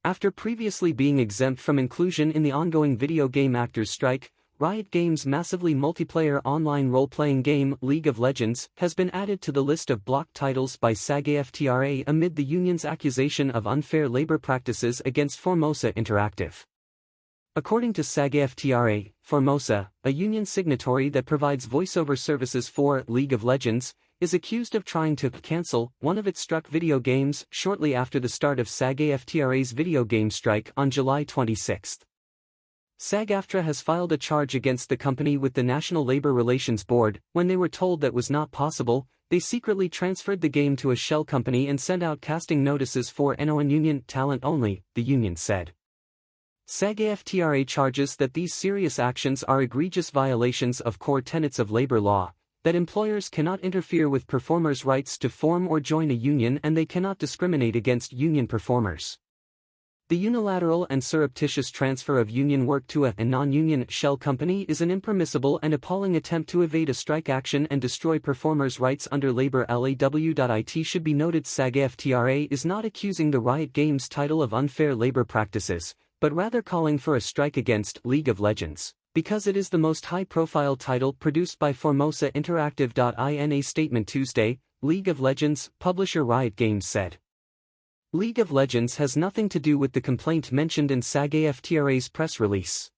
After previously being exempt from inclusion in the ongoing video game actors strike, Riot Games' massively multiplayer online role-playing game League of Legends has been added to the list of blocked titles by SAG-AFTRA amid the union's accusation of unfair labor practices against Formosa Interactive. According to SAG-AFTRA, Formosa, a union signatory that provides voiceover services for League of Legends, is accused of trying to cancel one of its struck video games shortly after the start of SAG-AFTRA's video game strike on July 26. SAG-AFTRA has filed a charge against the company with the National Labor Relations Board. When they were told that was not possible, they secretly transferred the game to a shell company and sent out casting notices for non-union talent only, the union said. SAG-AFTRA charges that these serious actions are egregious violations of core tenets of labor law, that employers cannot interfere with performers' rights to form or join a union and they cannot discriminate against union performers. The unilateral and surreptitious transfer of union work to a non-union shell company is an impermissible and appalling attempt to evade a strike action and destroy performers' rights under labor law. It should be noted SAG-AFTRA is not accusing the Riot Games title of unfair labor practices, but rather calling for a strike against League of Legends, because it is the most high-profile title produced by Formosa Interactive. In a statement Tuesday, League of Legends publisher Riot Games said, "League of Legends has nothing to do with the complaint mentioned in SAG-AFTRA's press release.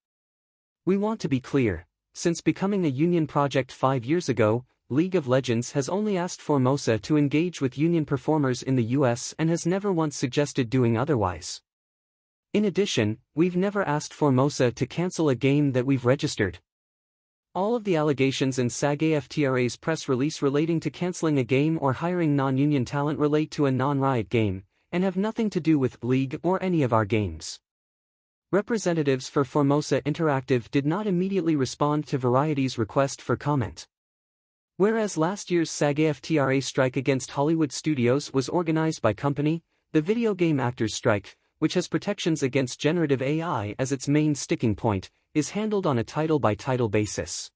We want to be clear, since becoming a union project 5 years ago, League of Legends has only asked Formosa to engage with union performers in the US and has never once suggested doing otherwise. In addition, we've never asked Formosa to cancel a game that we've registered." All of the allegations in SAG-AFTRA's press release relating to canceling a game or hiring non-union talent relate to a non-Riot game, and have nothing to do with League or any of our games. Representatives for Formosa Interactive did not immediately respond to Variety's request for comment. Whereas last year's SAG-AFTRA strike against Hollywood studios was organized by company, the video game actors strike, which has protections against generative AI as its main sticking point, is handled on a title-by-title basis.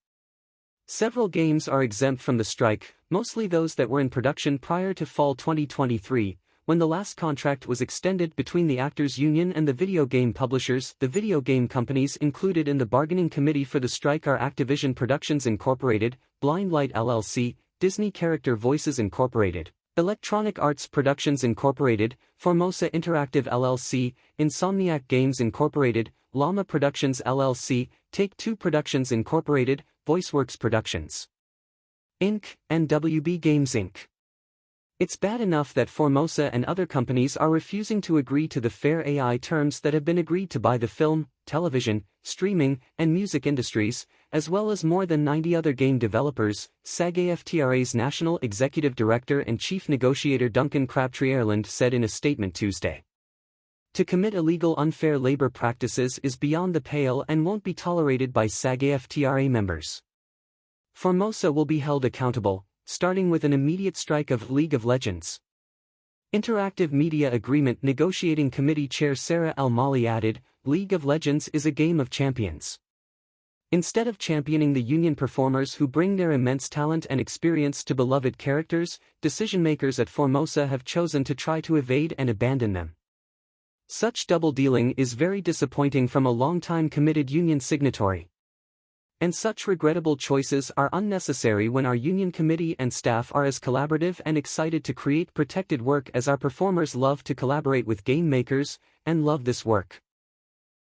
Several games are exempt from the strike, mostly those that were in production prior to fall 2023, when the last contract was extended between the Actors Union and the video game publishers. The video game companies included in the bargaining committee for the strike are Activision Productions Incorporated, Blind Light LLC, Disney Character Voices Incorporated, Electronic Arts Productions Incorporated, Formosa Interactive LLC, Insomniac Games Incorporated, Llama Productions LLC, Take-Two Productions Incorporated, VoiceWorks Productions Inc., and WB Games Inc. It's bad enough that Formosa and other companies are refusing to agree to the fair AI terms that have been agreed to by the film, television, streaming, and music industries, as well as more than 90 other game developers, SAG-AFTRA's National Executive Director and Chief Negotiator Duncan Crabtree-Ireland said in a statement Tuesday. To commit illegal unfair labor practices is beyond the pale and won't be tolerated by SAG-AFTRA members. Formosa will be held accountable, starting with an immediate strike of League of Legends. Interactive Media Agreement Negotiating Committee Chair Sarah El-Mali added, "League of Legends is a game of champions. Instead of championing the union performers who bring their immense talent and experience to beloved characters, decision-makers at Formosa have chosen to try to evade and abandon them. Such double-dealing is very disappointing from a long-time committed union signatory. And such regrettable choices are unnecessary when our union committee and staff are as collaborative and excited to create protected work as our performers love to collaborate with game makers, and love this work."